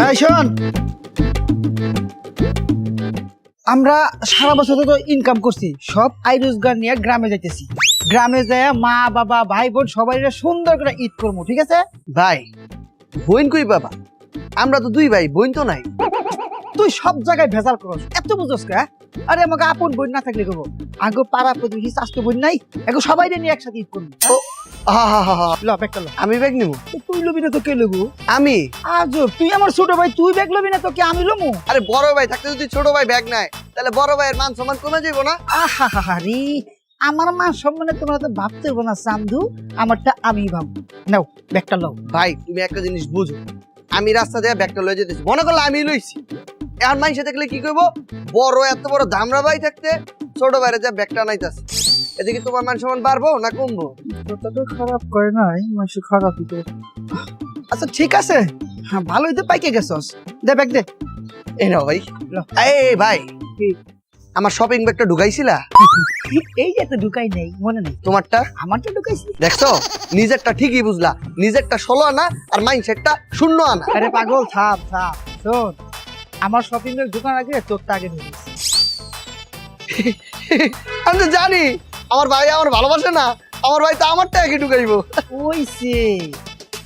এই শোন, আমরা সারা বছর তো ইনকাম করছি, সব আয় রোজগার নিয়ে গ্রামে যাইতেছি। গ্রামে যায় মা বাবা ভাই বোন সবাই সুন্দর করে ঈদ করবো, ঠিক আছে? ভাই বোন কই বাবা, আমরা তো দুই ভাই, বোন তো নাই। তুই সব জায়গায় ভেজাল করস, এত বুঝোস কে? আরে আমাকে আপন বোন না থাকলে করবো, আগে পাড়া প্রতিবেশী স্বাস্থ্য বোন নাই, এখন সবাই নিয়ে একসাথে ঈদ করবো। ল ব্যাগটা ল। আমি ব্যাগ নিবো? তুই লবি না তো কে লবো? আমি? আজব, তুই আমার ছোট ভাই, তুই ব্যাগ লবি না তো কে আমি লমু? আরে বড় ভাই থাকতে যদি ছোট ভাই ব্যাগ নেয় তাহলে বড় ভাইয়ের মান সম্মান কমে যাবো না? আহা হা হা রে, আমার মা সম্মানে তোমরা তো ভাবতে হবে না চান্দু, আমারটা আমি ভাবো। নাও ব্যাগটা লও। ভাই তুমি একটা জিনিস বুঝো, আমি রাস্তা দিয়ে ব্যাগটা লয়ে যেতেছি, মনে করলে আমি লইছি, এখন মানুষে দেখলে কি করবো, বড় এত বড় ধামরা ভাই থাকতে ছোট ভাইরে যা ব্যাগটা নাইতাছে, এদিকে তোমার মান সম্মান বাড়বো না কমবো? কথাটা খারাপ করে নাই, মাসে খারাপই তো। আচ্ছা ঠিক আছে, হ্যাঁ ভালোই তো পাইকে গেছস, দে ব্যাগ দে। এই নাও ভাই। ল। এই ভাই কি? আমার শপিং ব্যাগটা ঢুকাইছিলা? এই যে তো ঢুকাই নেই, মনে নেই? তোমারটা আমারটা ঢুকাইছি। দেখছো, নিজেরটা ঠিকই বুঝলা, নিজেরটা 16 আনা আর মাইন্ডসেটটা 0 আনা। আরে পাগল থাম থাম, শোন, আমার শপিং এর দোকান আগে তোরটা আগে ঢুকেছি। আমি তো জানি আমার ভাই আমার ভালোবাসে না, আমার ভাই তো আমারটা আগে ঢুকাইবো। ওইছে,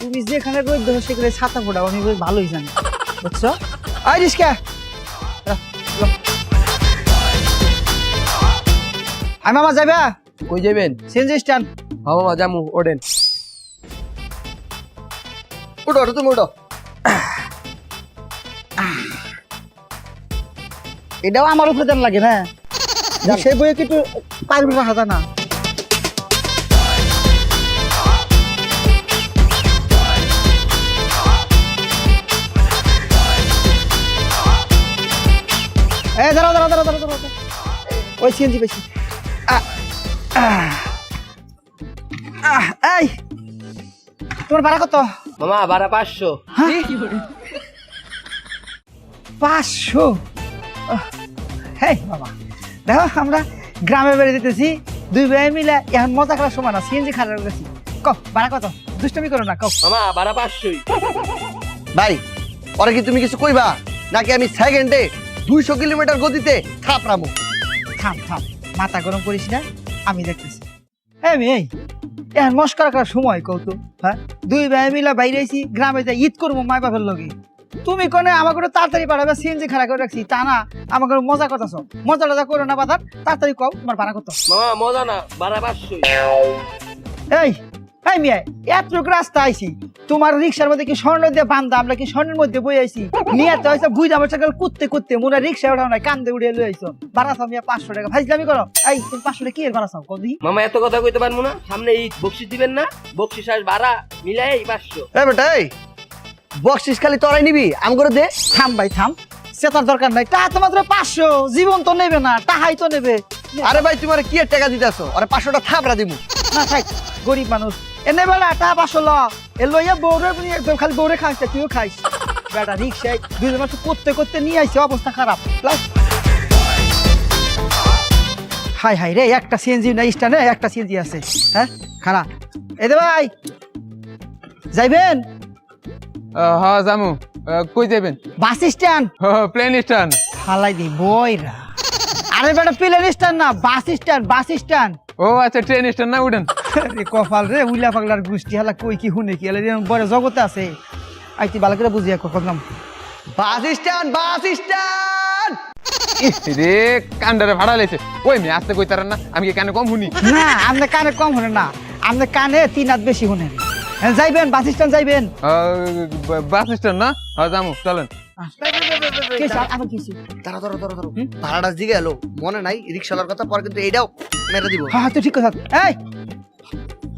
তুমি যেখানে রোদ দেখো সেখানে ছাতা ফোটাও, আমি বেশ ভালোই জানি, বুঝছো? আই রিস্কা, আমি মামা যাবে? কই যাবেন? CNG stand. হ্যাঁ মামা জামু, ওঠেন। উঠো উঠো, তুমি উঠো। এটাও আমার উপরে দেন লাগে না, সেই বইয়ে কিন্তু পারবি রাখা যায় না। এই দাঁড়াও দাঁড়াও দাঁড়াও দাঁড়াও দাঁড়াও, ওই সিএনজি বেশি। এই তোমার ভাড়া কত? মামা ভাড়া 500। 500? হেই বাবা, দেখো আমরা গ্রামে বেড়ে যেতেছি, দুই ভাই মিলে এখন মজা করার সময় না, সিএনজি খারাপ গেছি। ক ভাড়া কত? দুষ্টমি করো না, কও। মামা ভাড়া 500ই। ভাই ওরা কি তুমি কিছু কইবা নাকি আমি সেকেন্ডে 200 কিলোমিটার গতিতে থাপড়ামু? থাম থাম, মাথা গরম করিস না, আমি দেখতেছি। এই মেয়ে, এখন মস্করা করার সময় কও তো, হ্যাঁ? দুই ভাই মিলে বাইরে আইছি, গ্রামে যাই ঈদ করবো মাই বাপের লগে, তুমি কোনে আমাকে তাড়াতাড়ি পাঠাবে, সিএনজি খারাপ করে রাখছি, তা না আমাকে মজা করতেছ। মজা টজা করো না বাজার, তাড়াতাড়ি কও তোমার ভাড়া কত? মামা মজা না, ভাড়া 500ই। এই এই মেয়ে, এতটুকু রাস্তা আইছি, তোমার রিক্সার মধ্যে কি স্বর্ণ দিয়ে বান্ধা, আমরা কি স্বর্ণের মধ্যে বই আইছি? নিয়ে তো হয়েছে বুঝা বছর কুত্তে কুত্তে মোরা রিক্সা ওঠাও নাই, কান্দে উড়িয়ে লই আইছো। ভাড়া চাও মিয়া 500 টাকা, ফাইজলামি করো। এই তুমি 500 টাকা কি এর ভাড়া চাও কদি? মামা এত কথা কইতে পারবো না, সামনে ঈদ, বকশিস দিবেন না? বকশিস আর ভাড়া মিলাই 500। এই বেটা, এই বকশিস খালি তোরাই নিবি, আম করে দে। থাম ভাই থাম, সেটার দরকার নাই, টাকা তো মাত্র 500, জীবন তো নেবে না, টাকাই তো নেবে। আরে ভাই তুমি আর কি এর টাকা দিতেছো, আরে 500 টাকা থাপড়া দিমু। না থাক, গরিব মানুষ এনে বেলা টাকা 500 ল, এ লইয়া বউরে একদম খালি বউরে খাইছে, তুইও খাইস। বেটা রিক্সায় দুজন মাত্র করতে করতে নিয়ে আইছে, অবস্থা খারাপ। হাই হাই রে, একটা সিএনজি না স্ট্যান্ডে একটা সিএনজি আছে, হ্যাঁ খারাপ। এ দে ভাই, যাইবেন? হ্যাঁ জামু। কই যাবেন? Bus stand. Plane stand. ফালাই দি বইরা। আরে বেটা প্লেন স্ট্যান্ড না, বাস স্ট্যান্ড, বাস স্ট্যান্ড। ও আচ্ছা, ট্রেন স্ট্যান্ড না, উঠেন। রে কপাল রে, উইলা পাগলার গোষ্ঠী হালা কই কি হুনে কি হালা বড় জগতে আছে। আইতি ভালো করে বুঝিয়া কখনলাম। Bus stand, bus stand. রে কান্ডারে ভাড়া লেছে, ওই মেয়ে আসতে কই তারেন না, আমি কি কানে কম শুনি? না আপনি কানে কম শুনে না, আপনি কানে 3 হাত বেশি শুনেন। যাইবেন বাস স্ট্যান্ড যাইবেন? বাস স্ট্যান্ড না? হ্যাঁ জামু, চলেন। আবার কিছু দাঁড়া দাঁড়া দাঁড়া দাঁড়া, ভাড়াটা দিকে এলো মনে নাই রিক্সাওয়ালার কথা, পরে কিন্তু এইটাও মেরে দিব। হ্যাঁ তো ঠিক কথা। এই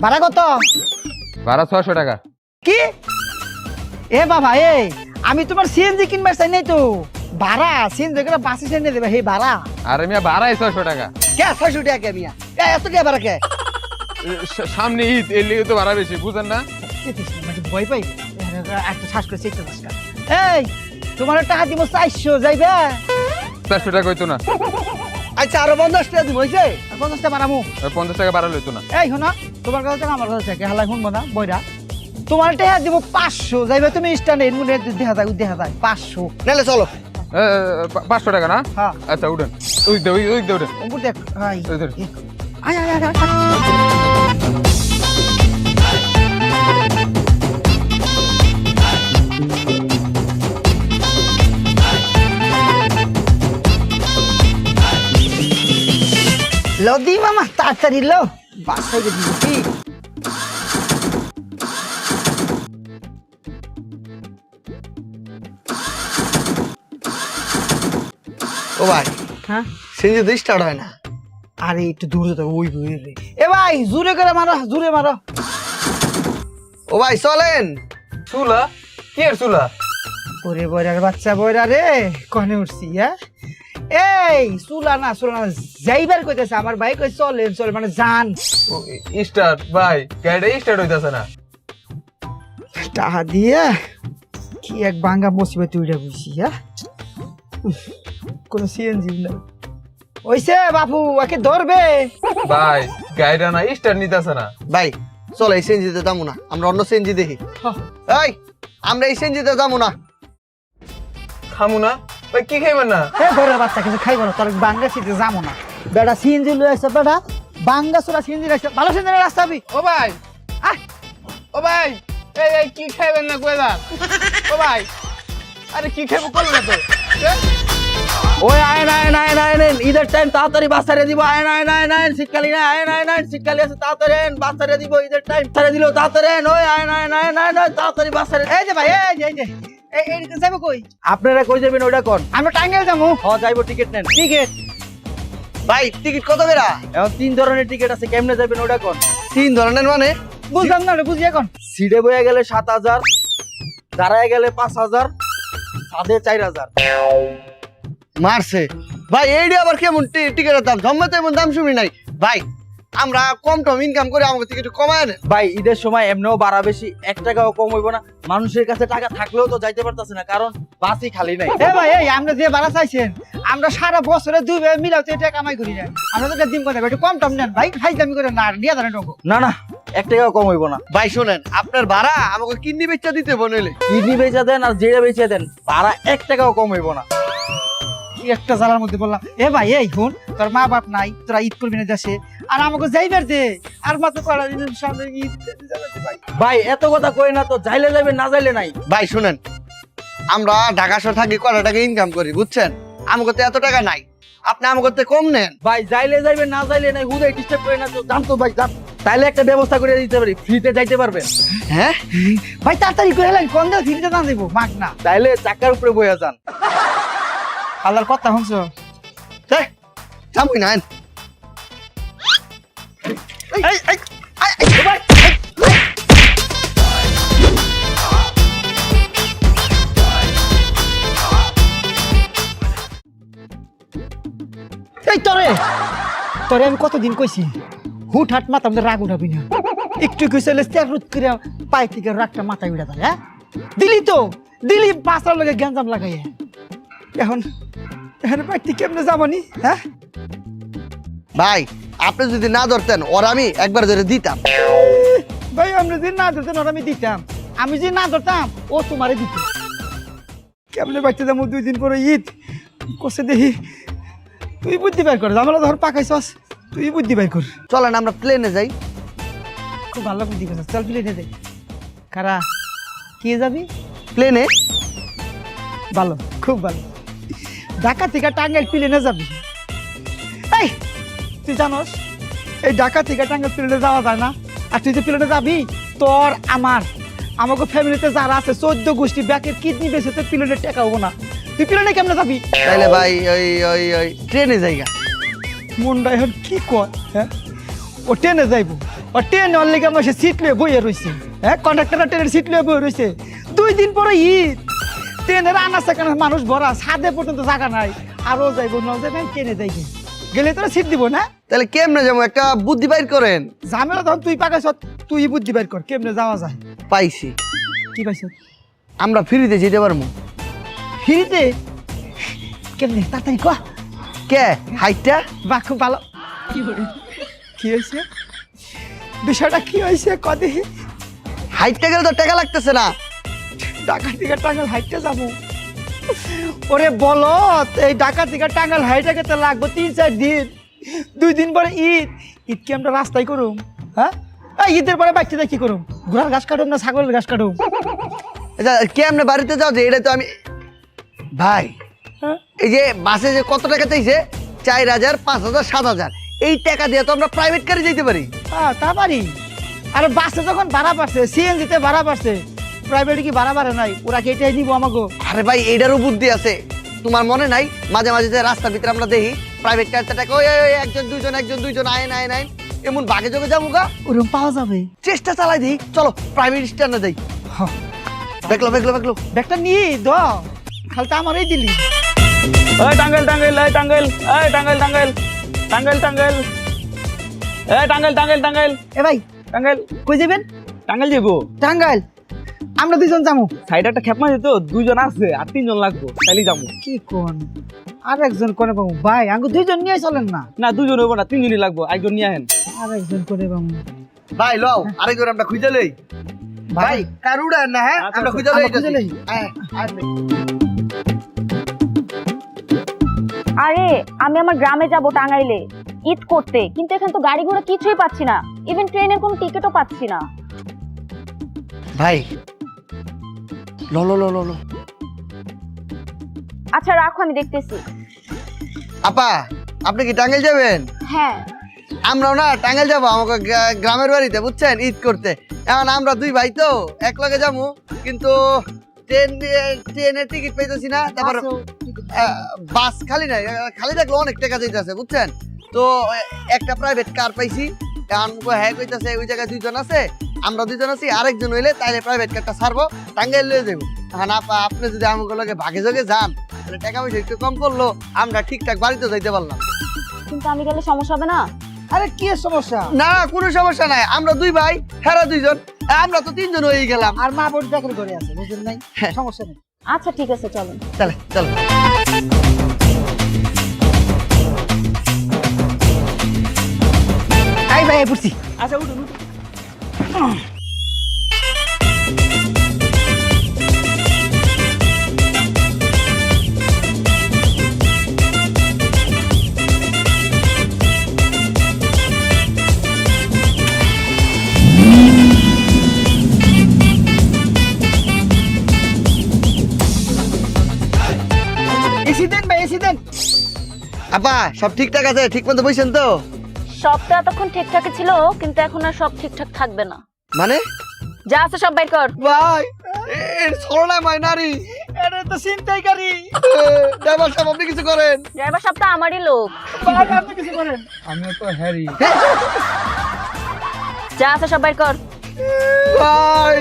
ভাড়া কত? ভাড়া 600 টাকা। কি? এ বাবা, এই আমি তোমার সিএনজি কিনবার চাই নাই তো, ভাড়া সিএনজি করে বাস স্ট্যান্ডে দেবে, হে ভাড়া। আরে মিয়া ভাড়াই 600 টাকা। কে 600 টাকা কে মিয়া? এত টাকা ভাড়া কে? সামনে ঈদ, এর লিগে তো ভাড়া বেশি, বুঝেন না? ভয় পাই একটা শ্বাস করে চেকতে পাস। এই তোমার টাকা দিব 400, যাইবে? 400 টাকা হইতো না। আচ্ছা আরো 50 টাকা দিব, হইছে? 50টা বাড়ামু। 50 টাকা ভাড়া লইতো না। এই শোনা, তোমার কাছে টাকা আমার কাছে থাকে, হালাই শুনবো না বইরা। তোমার টাকা দিব 500 যাইবে তুমি স্ট্যান্ডে মুনে দেখা যায় 500 নাহলে চলো 500 টাকা না হ্যাঁ আচ্ছা উঠেন ওই দে উঠেন ওপর দেখ হাই ওই ধরে। আয় আয় আয় আয়। লো দি মামা তাড়াতাড়ি লো বাসায় দিবি কি ও ভাই হ্যাঁ সিএনজি তো স্টার্ট হয় না। আরে একটু দূরে তো ওই বই রে এ ভাই জোরে করে মারো জোরে মারো ও ভাই চলেন। চুলা কি এর চুলা ওরে বয়রার বাচ্চা বয়রা রে কনে উঠছি হ্যাঁ এই সুলা না যাইবার কইতেছে আমার ভাই কই চলে মানে যান স্টার্ট ভাই গাড়িটা স্টার্ট হইতাছে না টাহা দিয়ে কি এক বাঙ্গা মুসিবত উইড়া বুঝছি হ্যাঁ কোন সিএনজি না ওইসে বাপু একে ধরবে ভাই গাড়িটা না স্টার্ট নিতাছে না ভাই চলো এই সিএনজিতে যাবো না, আমরা অন্য সিএনজি দেখি। এই আমরা এই সিএনজিতে যাবো না। খামু না ভাই কি খাইবেন না এ ঘরের বাচ্চা কিছু খাইব না তোর বাঙ্গা সিটে যাবো না বেটা সিএনজি লয়ে আসছে বেটা বাঙ্গা সুরা সিএনজি রাখছে ভালো সিএনজি রাস্তা আবি ও ভাই আয় ও ভাই এই কি খাইবেন না কই দা ও ভাই আরে কি খাইবো কল না তো ওই আয় ঈদের টাইম তাড়াতাড়ি বাসারে দিব আয় শীতকালী না আয় শীতকালী আছে তাড়াতাড়ি বাসারে দিব ঈদের টাইম তাড়াতাড়ি দিলো তাড়াতাড়ি ওই আয় তাড়াতাড়ি বাসারে এই যে ভাই এই যে এই যাবো কই আপনারা কই যাবেন ওইটা কোন আমরা টাঙ্গাইল যাবো যাইবো টিকিট নেন টিকিট ভাই টিকিট কত বেড়া? এখন 3 ধরনের টিকিট আছে কেমনে যাবেন ওইটা কোন 3 ধরনের মানে? বুঝলাম না বুঝি এখন সিটে বয়ে গেলে 7000 দাঁড়ায় গেলে 5000 সাদে 4000 মারছে ভাই। এইটা আবার কেমন টিকিটের দাম? জম্মাতে এমন দাম শুনি নাই ভাই। আমরা কম ইনকাম করে আমাকে টিকিট কমায় নেন ভাই ঈদের সময় এমনিও ভাড়া বেশি 1 টাকাও কম হইব না মানুষের কাছে টাকা থাকলেও তো যাইতে পারতাছে না কারণ বাসই খালি নাই এ ভাই এই আমরা যে ভাড়া চাইছেন আমরা সারা বছরে দুই ভাই মিলাতে এটা কামাই করি না আমরা তো দিন কথা একটু কম টম নেন ভাই খাই দামি করে না দিয়া দেন টঙ্ক না 1 টাকাও কম হইব না ভাই। শোনেন আপনার ভাড়া আমাকে কিডনি বেচা দিতে বনেলে কিডনি বেচা দেন আর জেড়ে বেচে দেন ভাড়া 1 টাকাও কম হইব না কি একটা জ্বালার মধ্যে বললাম এ ভাই এই হুন তোর মা বাপ নাই তোরা ঈদ করবি না দেশে আর আমাকে যাইবার দে আর মাত্র কড়া দিনের সামনে ঈদ ভাই ভাই এত কথা কই না তো যাইলে যাবে না যাইলে নাই ভাই শুনেন, আমরা ঢাকা শহর থাকি কটা টাকা ইনকাম করি বুঝছেন, আমাকে তো এত টাকা নাই, আপনি আমাকে তো কম নেন। ভাই যাইলে যাইবে না যাইলে নাই হুদাই ডিস্টার্ব করে না তো জান তো ভাই জান তাইলে একটা ব্যবস্থা করে দিতে পারি ফ্রিতে যাইতে পারবেন হ্যাঁ ভাই তাড়াতাড়ি করে এলেন কোন দেও ফিরতে দাম দেবো মাগ না তাইলে চাকার উপরে বইয়া যান আল্লাহর কথা শুনছো যাবই না। এই তোরে আমি কতদিন কইছি হুট হাট মাথা আমাদের রাগ উঠাবি না একটু কইলে রুদ করে পাই থেকে রাগটা মাথায় উঠে দেয় হ্যাঁ দিলি পাঁচটার লগে গ্যাঞ্জাম লাগাইয়া এখন পাইতে কেমনে যাবানি হ্যাঁ ভাই আপনি যদি না ধরতেন ওর আমি একবার ধরে দিতাম। ভাই আমরা যদি না ধরতেন ওর আমি দিতাম, আমি যদি না ধরতাম ও তোমারে দিত। কেমনে বাচ্চা যাবো 2 দিন পরে ঈদ কষে দেখি তুই বুদ্ধি বের কর আমরা ধর পাকাইছস তুই বুদ্ধি বের কর। চলেন আমরা প্লেনে যাই। খুব ভালো বুদ্ধি করছিস চল প্লেনে যাই। কারা কে যাবি? প্লেনে? ভালো খুব ভালো ঢাকা থেকে টাঙ্গাইল প্লেনে যাবি। এই তুই জানোস এই ঢাকা থেকে টাঙ্গাইল প্লেনে যাওয়া যায় না, আর তুই যে প্লেনে যাবি তোর আমাকে ফ্যামিলিতে যারা আছে 14 গোষ্ঠী ব্যাকের কিডনি বেঁচে তোর প্লেনে টেকা হবো না, তুই প্লেনে কেমনে যাবি? তাইলে ভাই ওই ট্রেনে যাইগা। মনটা এখন কি কর হ্যাঁ ও ট্রেনে যাইব ও ট্রেনে ওর লেগে আমার সে সিট লয়ে বইয়ে রয়েছে হ্যাঁ কন্ডাক্টররা ট্রেনের সিট লয়ে বইয়ে রয়েছে 2 দিন পরে ঈদ ট্রেনের আনা সেখানে মানুষ ভরা ছাদে পর্যন্ত জায়গা নাই আরও যাইব না যাবে ট্রেনে যাইবে গেলে তোরা সিট দিব না। তাহলে কেমনে যাবো একটা বুদ্ধি বাইর করেন। ঝামেলা তখন তুই পাকাইছ তুই বুদ্ধি বের কর কেমনে যাওয়া যায়। পাইছি, কি পাইছ? আমরা ফ্রিতে যেতে পারবো। ফ্রিতে কেমনে তাড়াতাড়ি কহ। কে হাইটটা? বাহ খুব ভালো। কি হয়েছে বিষয়টা কি হয়েছে কদে? হাইটটা গেলে তো টাকা লাগতেছে না। ঢাকা থেকে টাঙ্গাইল হাইটে যাবো? ওরে বলো, এই ঢাকা থেকে টাঙ্গাইল হাইটে গেতে লাগবো 3-4 দিন। 2 দিন পরে ঈদ। ঈদ কি আমরা রাস্তায় করুম? হ্যাঁ, এই ঈদের পরে বাচ্চাদের কি করুম? ঘোড়ার ঘাস কাটুম না ছাগলের ঘাস কাটুম? আচ্ছা কেমনে বাড়িতে যাও যে এটা তো আমি ভাই হ্যাঁ? এই যে বাসে যে কত টাকা চাইছে 4,000 5,000 7,000 এই টাকা দিয়ে তো আমরা প্রাইভেট কারে যেতে পারি। হ্যাঁ, তা পারি। আরে বাসে যখন ভাড়া বাড়ছে, সিএনজিতে ভাড়া বাড়ছে, প্রাইভেটে কি ভাড়া বাড়ে নাই? ওরা কি এটাই নিবো আমাকে? আরে ভাই এটারও বুদ্ধি আছে। তোমার মনে নাই মাঝে মাঝে যে রাস্তার ভিতরে আমরা দেখি প্রাইভেট কার টাকা ওই ওই একজন দুইজন আইন এমন বাগে যোগে যাবো গা। ওরকম পাওয়া যাবে? চেষ্টা চালাই দিই, চলো প্রাইভেট স্ট্যান্ডে যাই। হ্যাঁ, দেখলো ব্যাগটা নিয়ে দ, খালি তো আমারই দিলি। এই টাঙ্গাইল টাঙ্গাইল এই টাঙ্গাইল এই টাঙ্গাইল টাঙ্গাইল টাঙ্গাইল টাঙ্গাইল এই টাঙ্গাইল টাঙ্গাইল টাঙ্গাইল এ ভাই, টাঙ্গাইল কই যাবেন? টাঙ্গাইল যাবো। টাঙ্গাইল? আমরা 2 জন যাবো। সাইডে একটা খেপ মাঝে তো 2 জন আছে আর 3 জন লাগবো, তাইলে যাবো। কি কোন? আর একজন করে পাবো ভাই? আঙ্গু 2 জন নিয়ে চলেন না? না 2 জন হইব না, 3 জনই লাগবো, একজন নিয়ে আহেন। আর একজন করে পাবো ভাই লও আরেকজন আমরা খুঁজে লই। ভাই কার উড়ান না, হ্যাঁ আচ্ছা, আমরা খুঁজে আমরা লই খুঁজে লই। আরে আমি আমার গ্রামে যাব টাঙ্গাইলে ঈদ করতে, কিন্তু এখানে তো গাড়ি ঘোড়া কিছুই পাচ্ছি না, ইভেন ট্রেনের কোনো টিকিটও পাচ্ছি না। ভাই লো লো লো লো লো আচ্ছা রাখো, আমি দেখতেছি। আপা আপনি কি টাঙ্গাইল যাবেন? হ্যাঁ আমরাও না টাঙ্গাইল যাবো আমাকে গ্রামের বাড়িতে, বুঝছেন, ঈদ করতে। এখন আমরা 2 ভাই তো এক লগে যাবো, কিন্তু ট্রেনের টিকিট পাইতেছি না। তারপর বাস খালি নাই, খালি থাকলে অনেক টাকা যাইতেছে, বুঝছেন। তো একটা প্রাইভেট কার পাইছি, হ্যাঁ কইতাছে ওই জায়গায় 2 জন আছে, আমরা 2 জন আছি, আরেকজন হইলে তাইলে প্রাইভেট কারটা ছাড়বো, টাঙ্গাইল লয়ে যাবো। এখন আপা আপনি যদি আমাকে লগে ভাগে যোগে যান তাহলে টাকা পয়সা একটু কম করলো, আমরা ঠিকঠাক বাড়িতে যাইতে পারলাম। কিন্তু আমি গেলে সমস্যা হবে না? আরে কি সমস্যা? না কোনো সমস্যা নাই, আমরা 2 ভাই, হেরা 2 জন, আমরা তো 3 জন হয়ে গেলাম। আর মা বোন চাকরি করে আছে, বুঝলেন নাই? সমস্যা নেই। আচ্ছা ঠিক আছে, চলো। চলে চলো। আই ভাই পড়ছি। আচ্ছা উঠুন। এসি দেন ভাই, এসি দেন। আপা সব ঠিকঠাক আছে? ঠিক মতো বসেন তো? সব তো এতক্ষণ ঠিকঠাকই ছিল, কিন্তু এখন আর সব ঠিকঠাক থাকবে না। মানে যা আছে সব বাইর কর। ভাই এর সরলা মাইনারি এটা তো ছিনতাইকারী। ড্রাইভার সাহেব আপনি কিছু করেন। ড্রাইভার সব তো আমারই লোক। ভাই আপনি কিছু করেন। আমিও তো হ্যারি। যা আছে সব বাইর কর। ভাই